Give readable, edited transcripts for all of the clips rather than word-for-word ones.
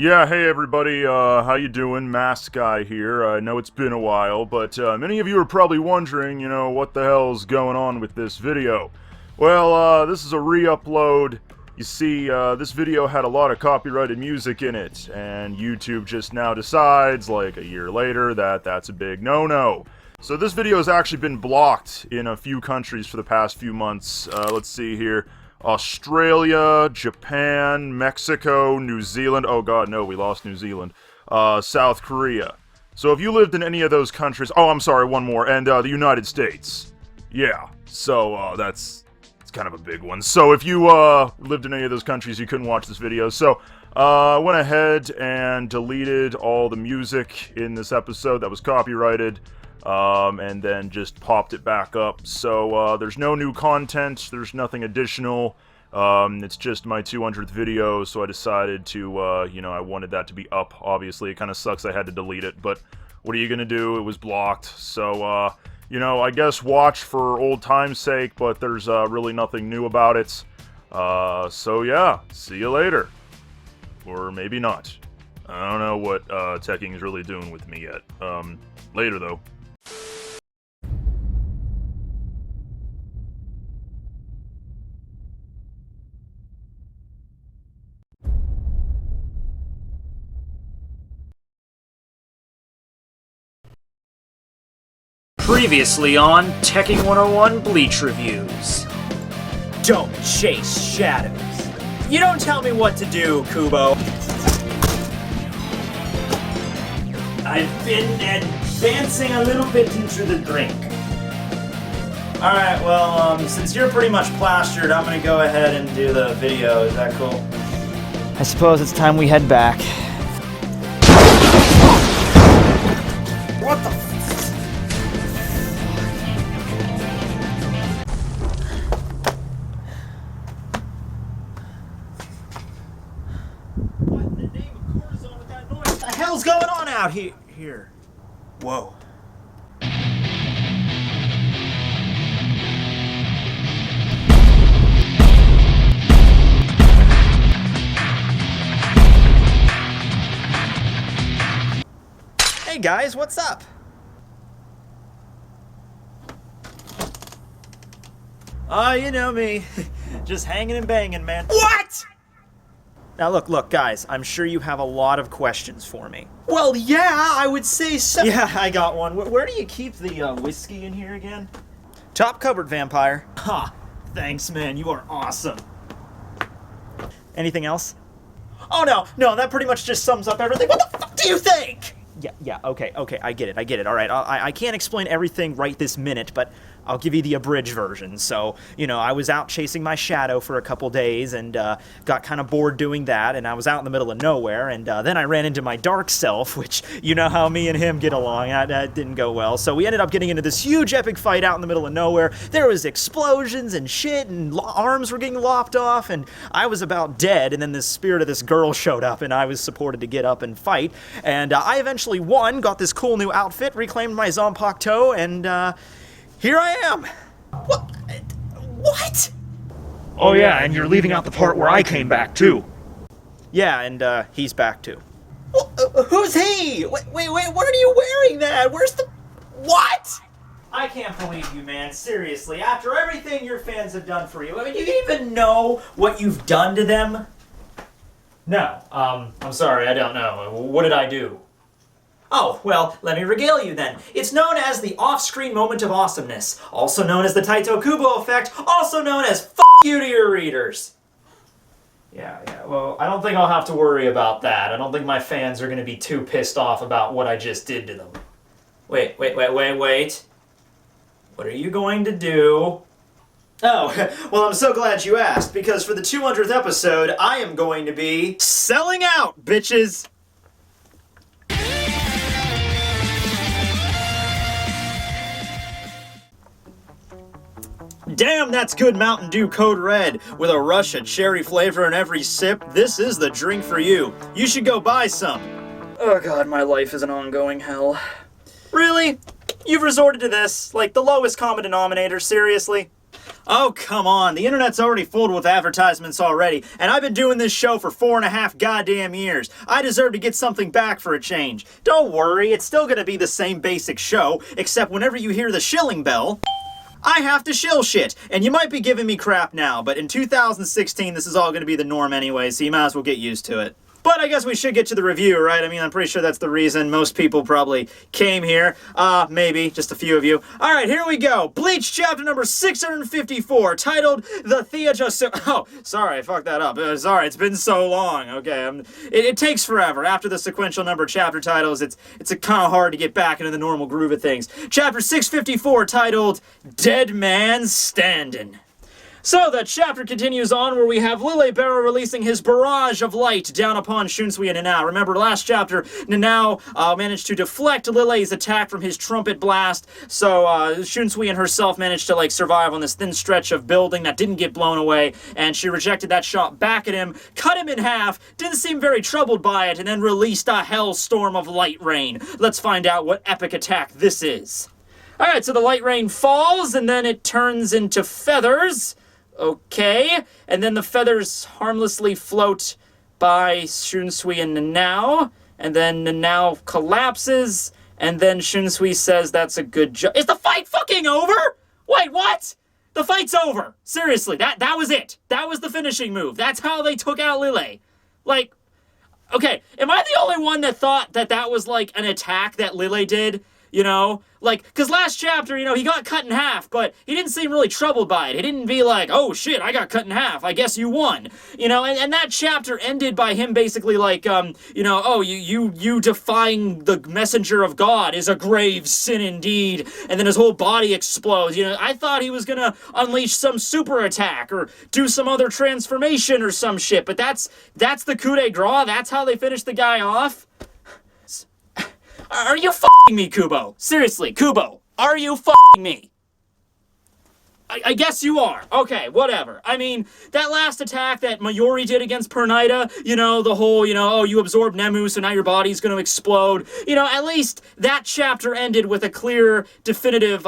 Yeah, hey everybody, how you doing? Mask Guy here. I know it's been a while, but many of you are probably wondering, what the hell's going on with this video. Well, this is a re-upload. You see, this video had a lot of copyrighted music in it, and YouTube just now decides, like a year later, that that's a big no-no. So this video has actually been blocked in a few countries for the past few months. Let's see here. Australia, Japan, Mexico, New Zealand, oh god no, we lost New Zealand, South Korea. So if you lived in any of those countries, oh I'm sorry, one more, and the United States. Yeah, so it's kind of a big one. So if you lived in any of those countries, you couldn't watch this video. So I went ahead and deleted all the music in this episode that was copyrighted. And then just popped it back up. So, there's no new content, there's nothing additional, it's just my 200th video, so I decided to, I wanted that to be up, obviously. It kind of sucks I had to delete it, but what are you gonna do? It was blocked, so, I guess watch for old time's sake, but there's, really nothing new about it. So yeah, see you later. Or maybe not. I don't know what, Teking is really doing with me yet. Later though. Previously on Tekking101 Bleach Reviews. Don't chase shadows. You don't tell me what to do, Kubo. I've been advancing a little bit into the drink. Alright, well, since you're pretty much plastered, I'm gonna go ahead and do the video. Is that cool? I suppose it's time we head back. What the What in the name of cortisone with that noise? What the hell's going on out here? Whoa. Hey guys, what's up? You know me. Just hanging and banging, man. What?! Now look, guys, I'm sure you have a lot of questions for me. Well, yeah, I would say so. Yeah, I got one. Where do you keep the whiskey in here again? Top cupboard, vampire. Ha! Thanks, man. You are awesome. Anything else? Oh, no, that pretty much just sums up everything. What the fuck do you think? Yeah, okay, I get it, all right. I can't explain everything right this minute, but I'll give you the abridged version. So, I was out chasing my shadow for a couple days and got kind of bored doing that, and I was out in the middle of nowhere, and then I ran into my dark self, which, you know how me and him get along. That didn't go well. So we ended up getting into this huge epic fight out in the middle of nowhere. There was explosions and shit, and arms were getting lopped off, and I was about dead, and then the spirit of this girl showed up, and I was supported to get up and fight, and I eventually won, got this cool new outfit, reclaimed my Zanpakuto, and here I am. What? Oh yeah, and you're leaving out the part where I came back too. Yeah, and he's back too. Who's he? Wait, why are you wearing that? Where's the... What? I can't believe you, man. Seriously, after everything your fans have done for you, I mean, do you even know what you've done to them? No, I'm sorry, I don't know. What did I do? Oh, well, let me regale you then. It's known as the off-screen moment of awesomeness, also known as the Taito Kubo effect, also known as F*** you to your readers. Yeah, well, I don't think I'll have to worry about that. I don't think my fans are gonna be too pissed off about what I just did to them. Wait. What are you going to do? Oh, well, I'm so glad you asked, because for the 200th episode, I am going to be selling out, bitches! Damn, that's good Mountain Dew Code Red. With a rush of cherry flavor in every sip, this is the drink for you. You should go buy some. Oh god, my life is an ongoing hell. Really? You've resorted to this? Like the lowest common denominator, seriously? Oh, come on. The internet's already filled with advertisements already, and I've been doing this show for 4.5 goddamn years. I deserve to get something back for a change. Don't worry, it's still gonna be the same basic show, except whenever you hear the shilling bell, I have to shill shit. And you might be giving me crap now, but in 2016, this is all gonna be the norm anyway, so you might as well get used to it. But I guess we should get to the review, right? I mean, I'm pretty sure that's the reason most people probably came here. Maybe, just a few of you. Alright, here we go. Bleach chapter number 654, titled The Oh, sorry, I fucked that up. Sorry, it's been so long. Okay, it takes forever. After the sequential number chapter titles, it's kind of hard to get back into the normal groove of things. Chapter 654, titled Dead Man Standin'. So the chapter continues on where we have Lille releasing his barrage of light down upon Shunsui and Nanao. Remember, last chapter, Nanao managed to deflect Lille's attack from his trumpet blast, so Shunsui and herself managed to, like, survive on this thin stretch of building that didn't get blown away, and she rejected that shot back at him, cut him in half, didn't seem very troubled by it, and then released a hellstorm of light rain. Let's find out what epic attack this is. Alright, so the light rain falls, and then it turns into feathers. Okay, and then the feathers harmlessly float by Shunsui and Nanao, and then Nanao collapses, and then Shunsui says that's a good job. Is the fight fucking over? Wait, what? The fight's over. Seriously, that was it. That was the finishing move. That's how they took out Lille. Like, okay, am I the only one that thought that was like an attack that Lille did? You know? Like, because last chapter, you know, he got cut in half, but he didn't seem really troubled by it. He didn't be like, oh shit, I got cut in half, I guess you won. You know, and that chapter ended by him basically like, you know, oh, you defying the messenger of God is a grave sin indeed. And then his whole body explodes. You know, I thought he was gonna unleash some super attack or do some other transformation or some shit, but that's the coup de grace? That's how they finished the guy off? Are you f***ing me, Kubo? Seriously, Kubo, are you f***ing me? I guess you are. Okay, whatever. I mean, that last attack that Mayuri did against Pernida, you know, the whole, you know, oh, you absorbed Nemu, so now your body's gonna explode. You know, at least that chapter ended with a clear, definitive,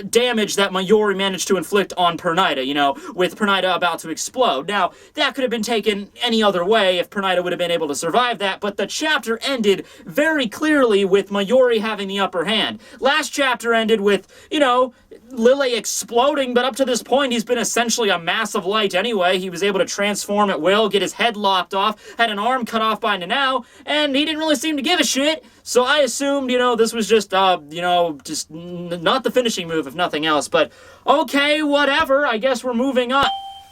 damage that Mayuri managed to inflict on Pernida, you know, with Pernida about to explode. Now, that could have been taken any other way if Pernida would have been able to survive that, but the chapter ended very clearly with Mayuri having the upper hand. Last chapter ended with, you know, Lille exploding, but up to this point, he's been essentially a mass of light anyway. He was able to transform at will, get his head lopped off, had an arm cut off by Nanao, and he didn't really seem to give a shit. So I assumed, you know, this was just, just not the finishing move, if nothing else. But, okay, whatever. I guess we're moving on.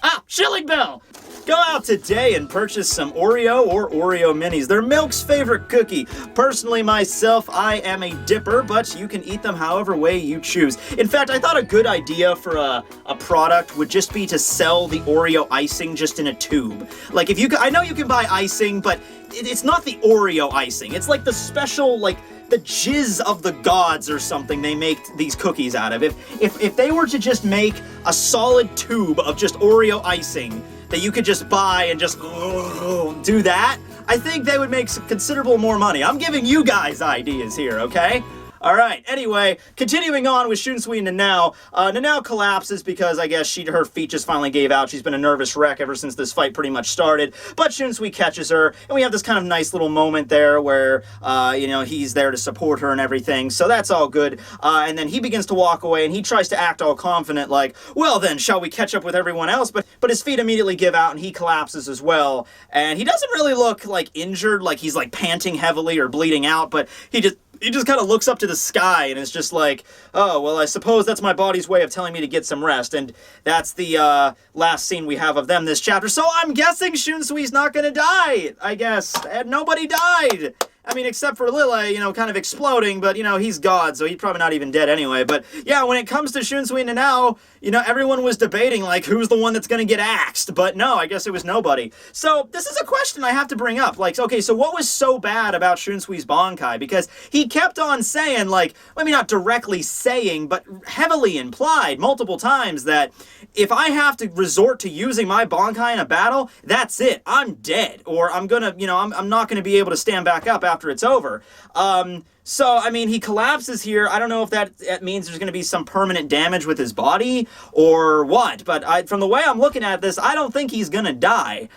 Ah, shilling bell! Go out today and purchase some Oreo or Oreo minis. They're Milk's favorite cookie. Personally, myself, I am a dipper, but you can eat them however way you choose. In fact, I thought a good idea for a product would just be to sell the Oreo icing just in a tube. Like, if you I know you can buy icing, but it's not the Oreo icing. It's like the special, like, the jizz of the gods or something they make these cookies out of. If they were to just make a solid tube of just Oreo icing that you could just buy and just do that, I think they would make some considerable more money. I'm giving you guys ideas here, okay? Alright, anyway, continuing on with Shunsui and Nanao. Nanao collapses because I guess her feet just finally gave out. She's been a nervous wreck ever since this fight pretty much started. But Shunsui catches her, and we have this kind of nice little moment there where, you know, he's there to support her and everything. So that's all good. And then he begins to walk away, and he tries to act all confident like, well then, shall we catch up with everyone else? But his feet immediately give out, and he collapses as well. And he doesn't really look, like, injured, like he's, like, panting heavily or bleeding out, but he just kind of looks up to the sky and is just like, oh, well, I suppose that's my body's way of telling me to get some rest. And that's the last scene we have of them this chapter. So I'm guessing Shunsui's not going to die, I guess. And nobody died. I mean, except for Lille, you know, kind of exploding, but, you know, he's God, so he's probably not even dead anyway. But, yeah, when it comes to Shunsui and Nanao, you know, everyone was debating, like, who's the one that's gonna get axed? But no, I guess it was nobody. So, this is a question I have to bring up. Like, okay, so what was so bad about Shunsui's Bankai? Because he kept on saying, like, maybe not directly saying, but heavily implied multiple times that if I have to resort to using my Bankai in a battle, that's it. I'm dead. Or I'm gonna, you know, I'm not gonna be able to stand back up after it's over. So, I mean, he collapses here. I don't know if that means there's going to be some permanent damage with his body or what, but from the way I'm looking at this, I don't think he's going to die.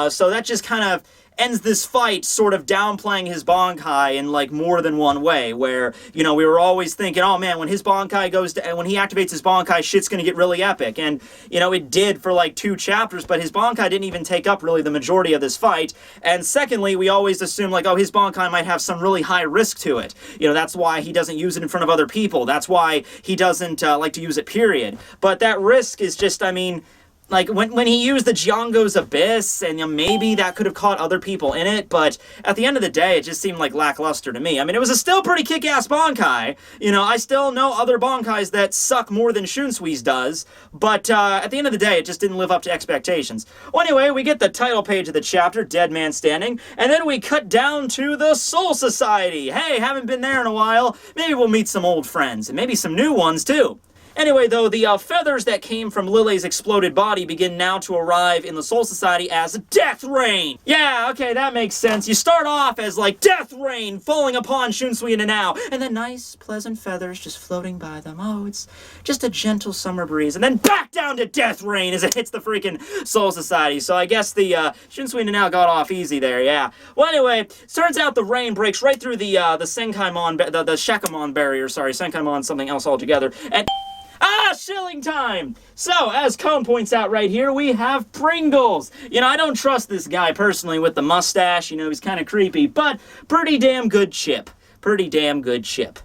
So that just kind of ends this fight sort of downplaying his Bankai in, like, more than one way, where, you know, we were always thinking, oh man, when his Bankai goes to, when he activates his Bankai, shit's gonna get really epic, and, you know, it did for, like, 2 chapters, but his Bankai didn't even take up, really, the majority of this fight, and secondly, we always assume, like, oh, his Bankai might have some really high risk to it. You know, that's why he doesn't use it in front of other people, that's why he doesn't, like to use it, period. But that risk is just, I mean, like, when he used the Django's Abyss, and, you know, maybe that could have caught other people in it, but at the end of the day, it just seemed, like, lackluster to me. I mean, it was a still pretty kick-ass Bankai. You know, I still know other Bankais that suck more than Shunsui's does, but at the end of the day, it just didn't live up to expectations. Well, anyway, we get the title page of the chapter, Dead Man Standing, and then we cut down to the Soul Society. Hey, haven't been there in a while. Maybe we'll meet some old friends, and maybe some new ones, too. Anyway, though, the feathers that came from Lille's exploded body begin now to arrive in the Soul Society as Death Rain. Yeah, okay, that makes sense. You start off as, like, Death Rain falling upon Shunsui and Nanao, and then nice, pleasant feathers just floating by them. Oh, it's just a gentle summer breeze. And then back down to Death Rain as it hits the freaking Soul Society. So I guess the Shunsui and Nanao got off easy there, yeah. Well, anyway, turns out the rain breaks right through the Senkaimon, the Shakamon barrier, sorry, Senkaimon something else altogether, and shilling time! So, as Cone points out right here, we have Pringles. You know, I don't trust this guy personally with the mustache. You know, he's kind of creepy, but pretty damn good chip. Pretty damn good chip.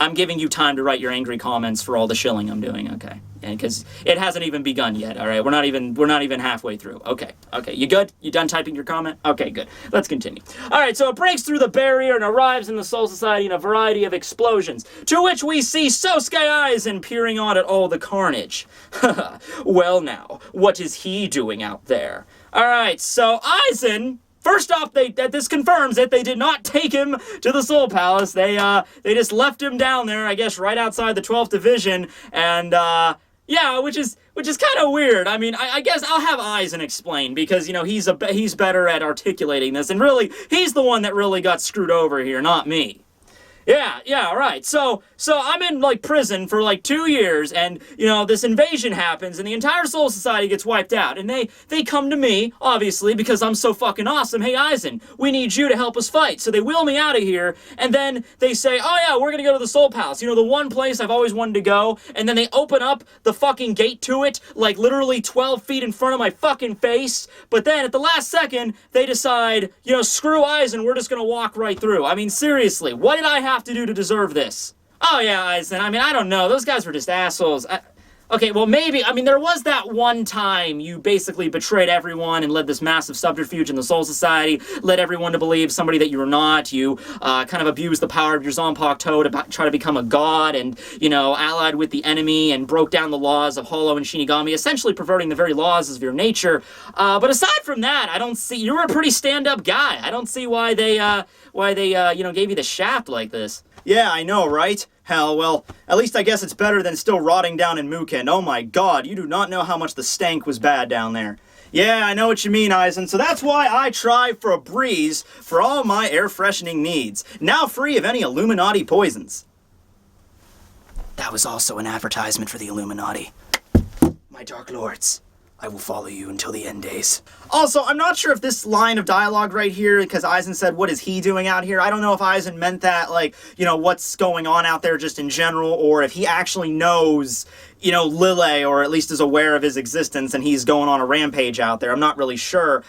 I'm giving you time to write your angry comments for all the shilling I'm doing, okay? Because it hasn't even begun yet, all right? We're not even halfway through. Okay, you good? You done typing your comment? Okay, good. Let's continue. All right, so it breaks through the barrier and arrives in the Soul Society in a variety of explosions, to which we see Sosuke Aizen peering on at all the carnage. Well now, what is he doing out there? All right, so Aizen... First off, this confirms that they did not take him to the Soul Palace. They just left him down there, I guess, right outside the 12th Division, and, yeah, which is kind of weird. I mean, I guess I'll have Aizen explain, because, you know, he's better at articulating this, and really, he's the one that really got screwed over here, not me. Yeah, right. So I'm in, like, prison for, like, 2 years, and, you know, this invasion happens, and the entire Soul Society gets wiped out, and they come to me, obviously, because I'm so fucking awesome. Hey, Aizen, we need you to help us fight. So they wheel me out of here, and then they say, oh, yeah, we're gonna go to the Soul Palace. You know, the one place I've always wanted to go, and then they open up the fucking gate to it, like, literally 12 feet in front of my fucking face, but then, at the last second, they decide, you know, screw Aizen, we're just gonna walk right through. I mean, seriously, what did I have to do to deserve this? Oh yeah, Aizen, I mean, I don't know, those guys were just assholes. Okay, well maybe, I mean, there was that one time you basically betrayed everyone and led this massive subterfuge in the Soul Society, led everyone to believe somebody that you were not, you kind of abused the power of your Zanpakuto to try to become a god, and, you know, allied with the enemy and broke down the laws of Hollow and Shinigami, essentially perverting the very laws of your nature. But aside from that, I don't see, you were a pretty stand-up guy. I don't see why they you know, gave you the shaft like this. Yeah, I know, right? Hell, well, at least I guess it's better than still rotting down in Muken. Oh my god, you do not know how much the stank was bad down there. Yeah, I know what you mean, Aizen, so that's why I try for a breeze for all my air freshening needs. Now free of any Illuminati poisons. That was also an advertisement for the Illuminati. My Dark Lords, I will follow you until the end days. Also, I'm not sure if this line of dialogue right here, because Aizen said, what is he doing out here? I don't know if Aizen meant that, like, you know, what's going on out there just in general, or if he actually knows, you know, Lille, or at least is aware of his existence, and he's going on a rampage out there. I'm not really sure.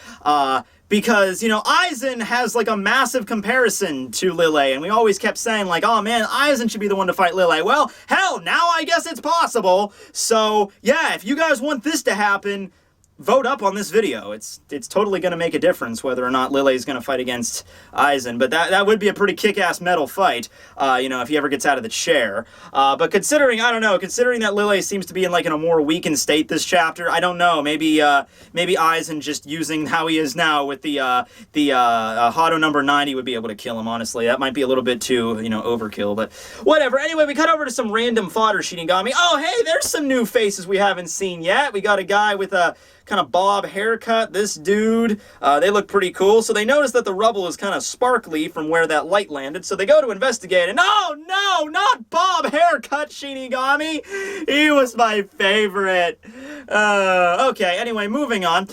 Because, you know, Aizen has, like, a massive comparison to Lille, and we always kept saying, like, oh, man, Aizen should be the one to fight Lille. Well, hell, now I guess it's possible. So, yeah, if you guys want this to happen, vote up on this video. It's totally going to make a difference whether or not Lille is going to fight against Aizen, but that would be a pretty kick-ass metal fight, you know, if he ever gets out of the chair. But considering, I don't know, considering that Lille seems to be in, like, in a more weakened state this chapter, I don't know, maybe Aizen just using how he is now with the Hado number 90 would be able to kill him, honestly. That might be a little bit too, you know, overkill, but whatever. Anyway, we cut over to some random fodder Shinigami. Oh, hey, there's some new faces we haven't seen yet. We got a guy with a kind of bob haircut, this dude. They look pretty cool. So they notice that the rubble is kind of sparkly from where that light landed. So they go to investigate, and oh no, not bob haircut Shinigami. He was my favorite. Okay, anyway, moving on.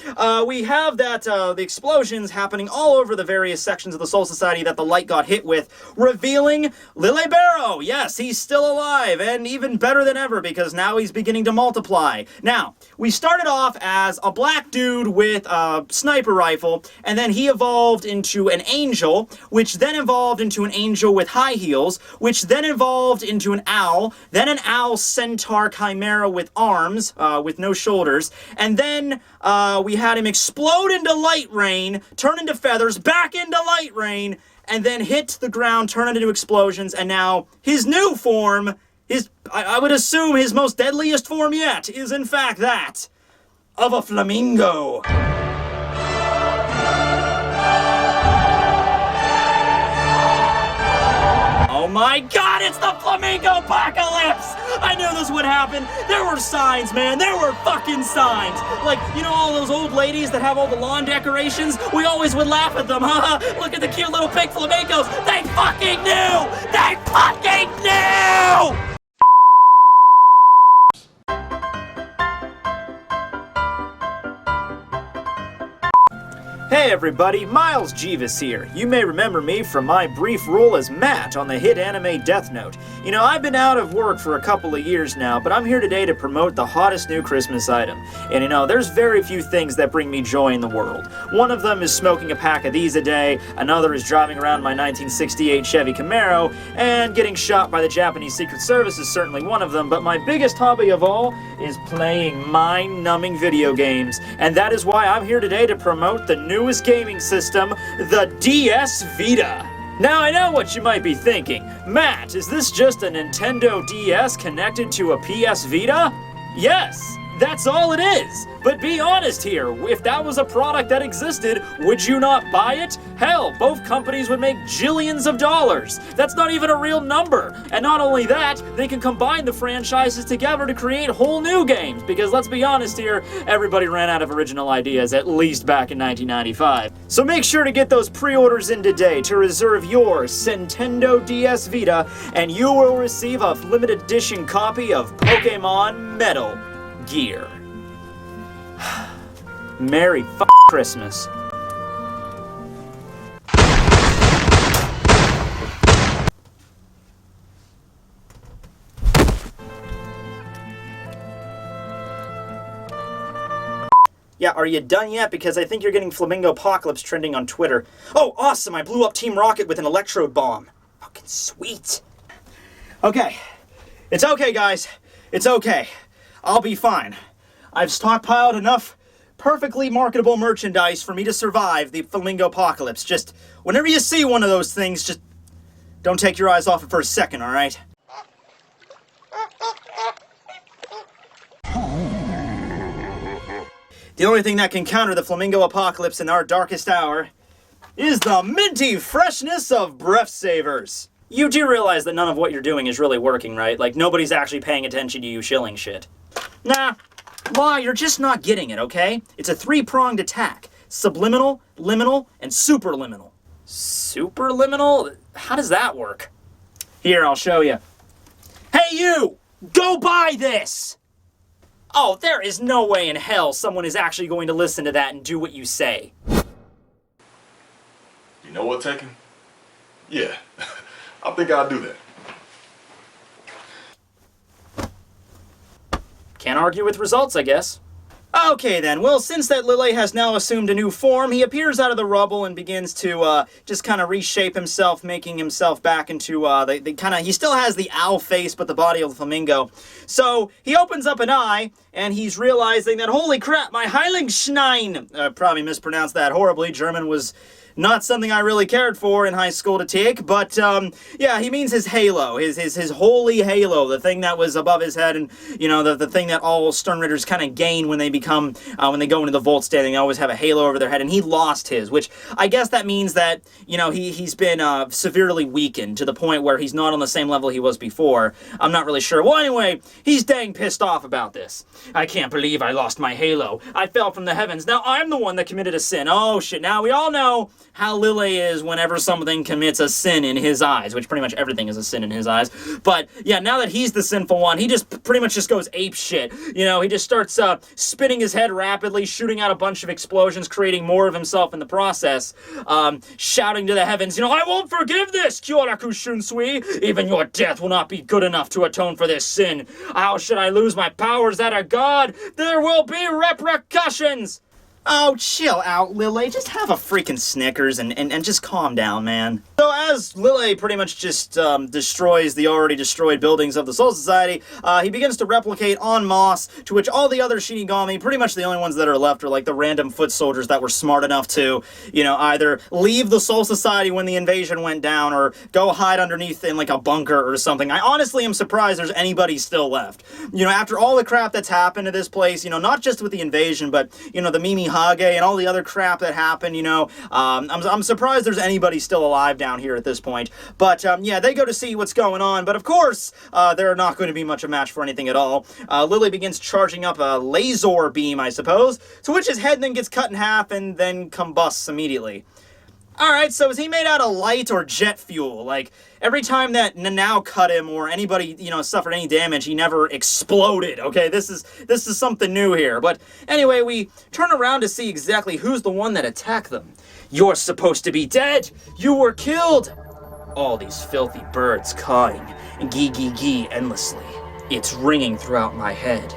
We have that the explosions happening all over the various sections of the Soul Society that the light got hit with, revealing Lille Barrow. Yes, he's still alive, and even better than ever, because now he's beginning to multiply. Now, we started off as a black dude with a sniper rifle, and then he evolved into an angel, which then evolved into an angel with high heels, which then evolved into an owl, then an owl centaur chimera with arms, with no shoulders, and then we had him explode into light rain, turn into feathers, back into light rain, and then hit the ground, turn it into explosions, and now his new form, I would assume his most deadliest form yet, is in fact that of a flamingo. Oh my god, it's the flamingo apocalypse! I knew this would happen. There were signs, man. There were fucking signs. Like, you know all those old ladies that have all the lawn decorations? We always would laugh at them, huh? Look at the cute little pink flamingos. They fucking knew! They fucking knew! Hey everybody, Miles Jeeves here. You may remember me from my brief role as Matt on the hit anime Death Note. You know, I've been out of work for a couple of years now, but I'm here today to promote the hottest new Christmas item. And you know, there's very few things that bring me joy in the world. One of them is smoking a pack of these a day, another is driving around my 1968 Chevy Camaro, and getting shot by the Japanese Secret Service is certainly one of them, but my biggest hobby of all is playing mind-numbing video games. And that is why I'm here today to promote the newest gaming system, the DS Vita. Now I know what you might be thinking. Matt, is this just a Nintendo DS connected to a PS Vita? Yes, that's all it is. But be honest here, if that was a product that existed, would you not buy it? Hell, both companies would make jillions of dollars. That's not even a real number. And not only that, they can combine the franchises together to create whole new games. Because let's be honest here, everybody ran out of original ideas, at least back in 1995. So make sure to get those pre-orders in today to reserve your Nintendo DS Vita, and you will receive a limited edition copy of Pokemon Metal Gear. Merry Christmas. Yeah, are you done yet? Because I think you're getting Flamingo Apocalypse trending on Twitter. Oh, awesome! I blew up Team Rocket with an electrode bomb. Fucking sweet. Okay. It's okay, guys. It's okay. I'll be fine. I've stockpiled enough perfectly marketable merchandise for me to survive the Flamingo Apocalypse. Just, whenever you see one of those things, just don't take your eyes off it for a second, alright? The only thing that can counter the Flamingo Apocalypse in our darkest hour is the minty freshness of Breath Savers. You do realize that none of what you're doing is really working, right? Like, nobody's actually paying attention to you shilling shit. Nah. Why, you're just not getting it, okay? It's a three-pronged attack. Subliminal, liminal, and superliminal. Superliminal? How does that work? Here, I'll show you. Hey, you! Go buy this! Oh, there is no way in hell someone is actually going to listen to that and do what you say. You know what, Teking? Yeah, I think I'll do that. Can't argue with results, I guess. Okay then, well, since that Lille has now assumed a new form, he appears out of the rubble and begins to, just kind of reshape himself, making himself back into, he still has the owl face, but the body of the flamingo. So, he opens up an eye, and he's realizing that, holy crap, my Heiligenschein, probably mispronounced that horribly, German was not something I really cared for in high school to take, but, yeah, he means his halo, his holy halo, the thing that was above his head, and, you know, the thing that all Sternritters kind of gain when they become, when they go into the Volt standing, they always have a halo over their head, and he lost his, which I guess that means that, you know, he's been, severely weakened to the point where he's not on the same level he was before. I'm not really sure. Well, anyway, he's dang pissed off about this. I can't believe I lost my halo. I fell from the heavens. Now I'm the one that committed a sin. Oh, shit. Now we all know how Lille is whenever something commits a sin in his eyes, which pretty much everything is a sin in his eyes. But, yeah, now that he's the sinful one, he just pretty much just goes ape shit. You know, he just starts spinning his head rapidly, shooting out a bunch of explosions, creating more of himself in the process, shouting to the heavens, you know, I won't forgive this, Kyoraku Shunsui. Even your death will not be good enough to atone for this sin. How should I lose my powers at a god? There will be repercussions. Oh, chill out, Lille. Just have a freaking Snickers and just calm down, man. So as Lille pretty much just destroys the already destroyed buildings of the Soul Society, he begins to replicate en masse, to which all the other Shinigami, pretty much the only ones that are left are like the random foot soldiers that were smart enough to, you know, either leave the Soul Society when the invasion went down or go hide underneath in like a bunker or something. I honestly am surprised there's anybody still left. You know, after all the crap that's happened to this place, you know, not just with the invasion, but, you know, the Mimi Hage and all the other crap that happened, you know, I'm surprised there's anybody still alive down here at this point. But, yeah, they go to see what's going on, but of course, they're not going to be much a match for anything at all. Lille begins charging up a laser beam, I suppose, to which his head then gets cut in half and then combusts immediately. Alright, so is he made out of light or jet fuel? Like, every time that Nanao cut him or anybody, you know, suffered any damage, he never exploded, okay? This is something new here. But anyway, we turn around to see exactly who's the one that attacked them. You're supposed to be dead! You were killed! All these filthy birds cawing, gee endlessly. It's ringing throughout my head.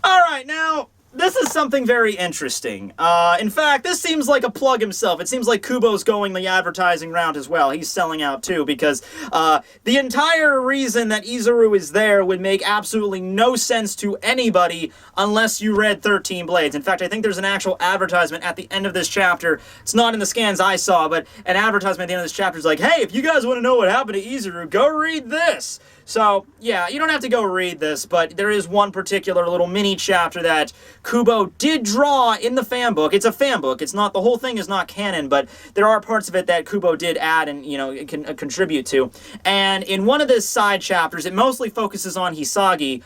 Alright, now, this is something very interesting. In fact, this seems like a plug himself. It seems like Kubo's going the advertising route as well. He's selling out too, because the entire reason that Izuru is there would make absolutely no sense to anybody unless you read 13 Blades. In fact, I think there's an actual advertisement at the end of this chapter. It's not in the scans I saw, but an advertisement at the end of this chapter is like, hey, if you guys want to know what happened to Izuru, go read this. So, yeah, you don't have to go read this, but there is one particular little mini chapter that Kubo did draw in the fan book. It's a fan book. It's not, the whole thing is not canon, but there are parts of it that Kubo did add and, you know, can contribute to. And in one of the side chapters, it mostly focuses on Hisagi,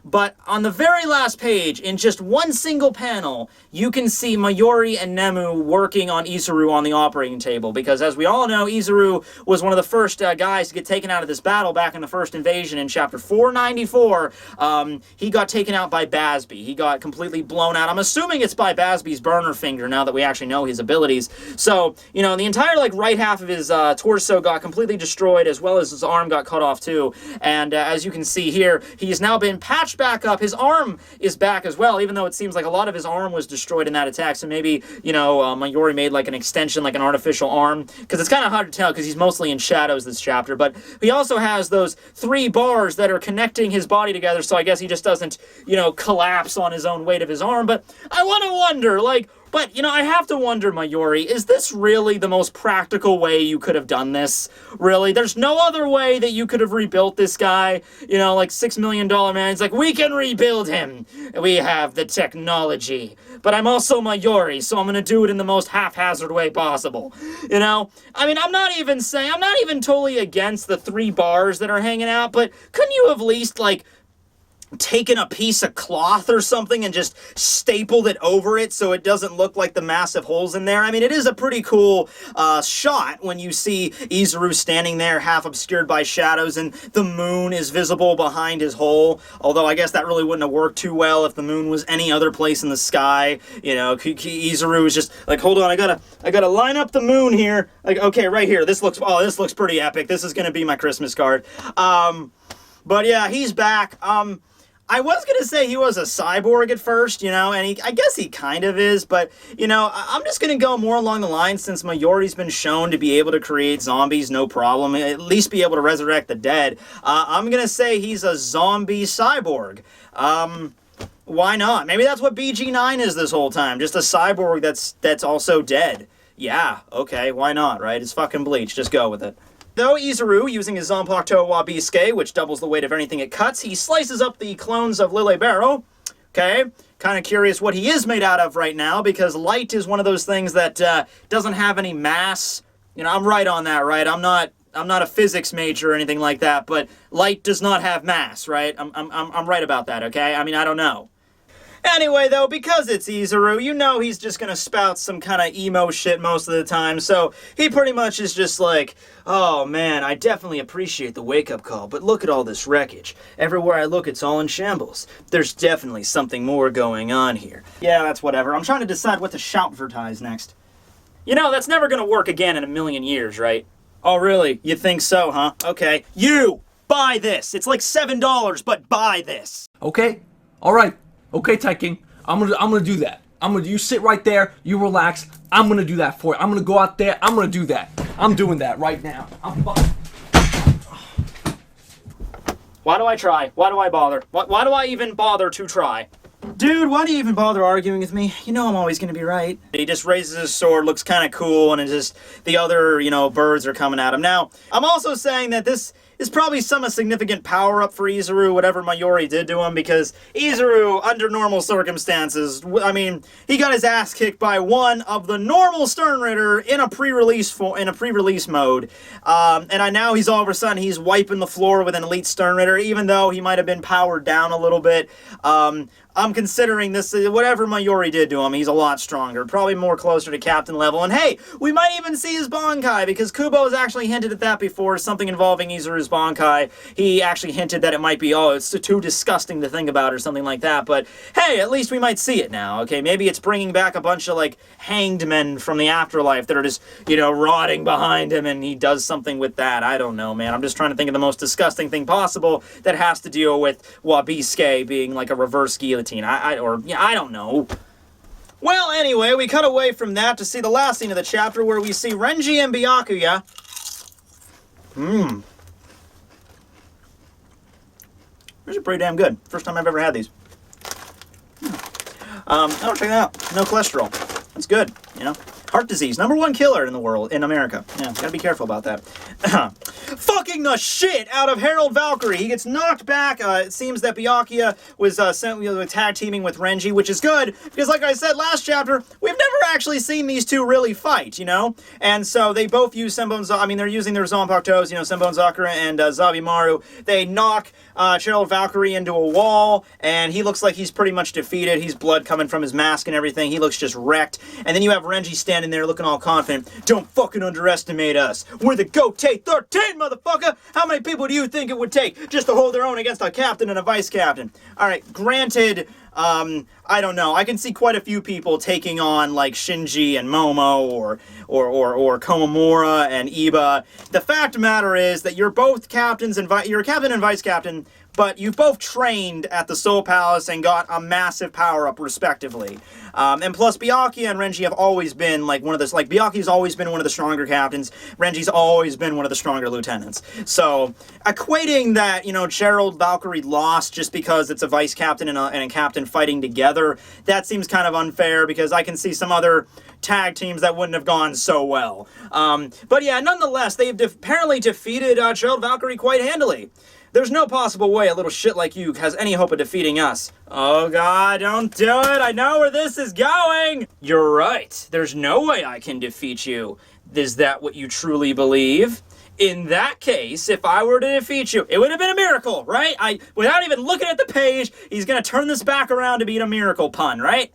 but on the very last page, in just one single panel, you can see Mayuri and Nemu working on Izuru on the operating table, because as we all know, Izuru was one of the first guys to get taken out of this battle back in the first invasion in chapter 494. He got taken out by Basby. He got completely blown out. I'm assuming it's by Basby's burner finger now that we actually know his abilities. So, you know, the entire, like, right half of his torso got completely destroyed, as well as his arm got cut off too. And as you can see here, he's now been patched back up. His arm is back as well, even though it seems like a lot of his arm was destroyed in that attack. So maybe, you know, Mayuri made like an extension, like an artificial arm, because it's kind of hard to tell because he's mostly in shadows this chapter. But he also has those 3 bars that are connecting his body together, so I guess he just doesn't, you know, collapse on his own weight of his arm. But I want to wonder, like, but, you know, I have to wonder, Mayuri, is this really the most practical way you could have done this? Really? There's no other way that you could have rebuilt this guy? You know, like $6 million man, it's like, we can rebuild him. We have the technology. But I'm also Mayuri, so I'm gonna do it in the most haphazard way possible. You know? I mean, I'm not even totally against the 3 bars that are hanging out, but couldn't you have at least, like, taken a piece of cloth or something and just stapled it over it so it doesn't look like the massive holes in there? I mean, it is a pretty cool shot when you see Izuru standing there half obscured by shadows and the moon is visible behind his hole, although I guess that really wouldn't have worked too well if the moon was any other place in the sky. You know, Izuru is just like, hold on, I gotta line up the moon here. Like, okay, right here, this looks pretty epic. This is gonna be my Christmas card. But yeah, he's back. I was going to say he was a cyborg at first, you know, and I guess he kind of is, but, you know, I'm just going to go more along the line since Mayuri's been shown to be able to create zombies, no problem, at least be able to resurrect the dead. I'm going to say he's a zombie cyborg. Why not? Maybe that's what BG9 is this whole time, just a cyborg that's also dead. Yeah, okay, why not, right? It's fucking Bleach, just go with it. Though Izuru, using his Zanpakuto Wabisuke, which doubles the weight of anything it cuts, he slices up the clones of Lille Barrow, okay? Kind of curious what he is made out of right now, because light is one of those things that doesn't have any mass. You know, I'm right on that, right? I'm not a physics major or anything like that, but light does not have mass, right? I'm right about that, okay? I mean, I don't know. Anyway, though, because it's Izuru, you know he's just gonna spout some kind of emo shit most of the time, so he pretty much is just like, oh man, I definitely appreciate the wake-up call, but look at all this wreckage. Everywhere I look, it's all in shambles. There's definitely something more going on here. Yeah, that's whatever. I'm trying to decide what to shout-vertise next. You know, that's never gonna work again in a million years, right? Oh, really? You think so, huh? Okay. You! Buy this! It's like $7, but buy this! Okay? Alright. Okay, Teking. I'm gonna do that. You sit right there, you relax. I'm gonna do that for you. I'm gonna go out there, I'm gonna do that. I'm doing that right now. Why do I try? Why do I bother? Why do I even bother to try? Dude, why do you even bother arguing with me? You know I'm always gonna be right. He just raises his sword, looks kind of cool, and it's just the other, you know, birds are coming at him. Now, I'm also saying that this is probably some significant power-up for Izuru, whatever Mayuri did to him, because Izuru, under normal circumstances, I mean, he got his ass kicked by one of the normal Stern Ritter in a pre-release mode, and now he's all of a sudden he's wiping the floor with an elite Stern Ritter, even though he might have been powered down a little bit. I'm considering this, whatever Mayuri did to him, he's a lot stronger, probably more closer to captain level, and hey, we might even see his Bankai, because Kubo has actually hinted at that before, something involving Izuru's Bankai. He actually hinted that it might be, oh, it's too disgusting to think about, or something like that, but hey, at least we might see it now, okay? Maybe it's bringing back a bunch of, like, hanged men from the afterlife that are just, you know, rotting behind him, and he does something with that. I don't know, man. I'm just trying to think of the most disgusting thing possible that has to deal with Wabisuke being, like, a reverse guillotine. I don't know. Well, anyway, we cut away from that to see the last scene of the chapter where we see Renji and Byakuya. These are pretty damn good. First time I've ever had these. Oh, check that out. No cholesterol. That's good, you know. Heart disease, #1 killer in the world, in America. Yeah, gotta be careful about that. Fucking the shit out of Harold Valkyrie. He gets knocked back. It seems that Byakuya was sent with tag teaming with Renji, which is good, because like I said last chapter, we've never actually seen these two really fight, you know? And so they both use they're using their Zanpakutos, you know, Senbon Zakura and Zabimaru. They knock Harold Valkyrie into a wall, and he looks like he's pretty much defeated. He's blood coming from his mask and everything. He looks just wrecked. And then you have Renji standing there looking all confident. Don't fucking underestimate us. We're the Gote 13, motherfucker! How many people do you think it would take just to hold their own against a captain and a vice captain? Alright, granted, I don't know. I can see quite a few people taking on, like, Shinji and Momo or Komamura and Iba. The fact of the matter is that you're both captains and you're a captain and vice captain, but you've both trained at the Soul Palace and got a massive power-up, respectively. And plus, Byakuya and Renji have always been, like, Byakuya's always been one of the stronger captains. Renji's always been one of the stronger lieutenants. So, equating that, you know, Gerald Valkyrie lost just because it's a vice captain and a captain fighting together, that seems kind of unfair, because I can see some other tag teams that wouldn't have gone so well. But yeah, nonetheless, they've apparently defeated Gerald Valkyrie quite handily. There's no possible way a little shit like you has any hope of defeating us. Oh god, don't do it! I know where this is going! You're right. There's no way I can defeat you. Is that what you truly believe? In that case, if I were to defeat you, it would have been a miracle, right? Without even looking at the page, he's gonna turn this back around to being a miracle pun, right?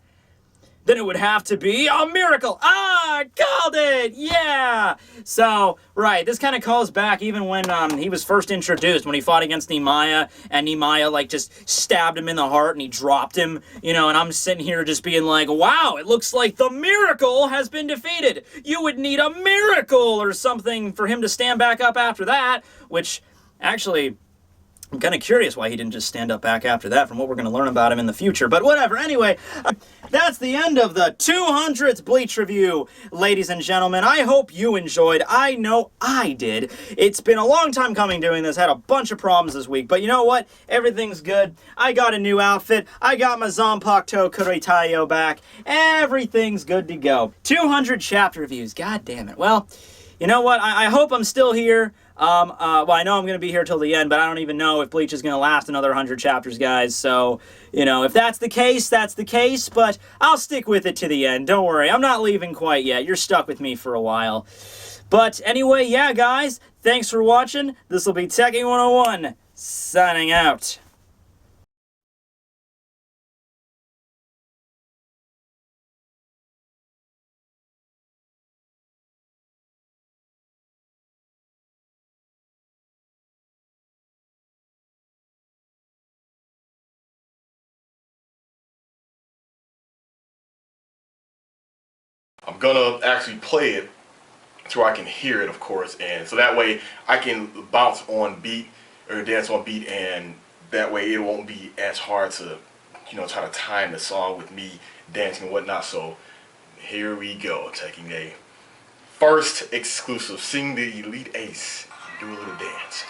Then it would have to be a miracle. Ah, called it! Yeah! So, right, this kind of calls back even when he was first introduced, when he fought against Nimaya, and Nimaya, like, just stabbed him in the heart and he dropped him, you know, and I'm sitting here just being like, wow, it looks like the miracle has been defeated. You would need a miracle or something for him to stand back up after that, which, actually, I'm kind of curious why he didn't just stand up back after that from what we're going to learn about him in the future. But whatever. Anyway, that's the end of the 200th Bleach review, ladies and gentlemen. I hope you enjoyed. I know I did. It's been a long time coming doing this. Had a bunch of problems this week. But you know what? Everything's good. I got a new outfit. I got my Zanpakuto Kuritayo back. Everything's good to go. 200 chapter reviews. God damn it. Well, you know what? I hope I'm still here. Well, I know I'm going to be here till the end, but I don't even know if Bleach is going to last another 100 chapters, guys. So, you know, if that's the case, that's the case. But I'll stick with it to the end. Don't worry. I'm not leaving quite yet. You're stuck with me for a while. But anyway, yeah, guys. Thanks for watching. This will be Tekking101 signing out. I'm gonna actually play it so I can hear it, of course, and so that way I can bounce on beat or dance on beat, and that way it won't be as hard to, you know, try to time the song with me dancing and whatnot. So here we go, taking a first exclusive, sing the Elite Ace, do a little dance.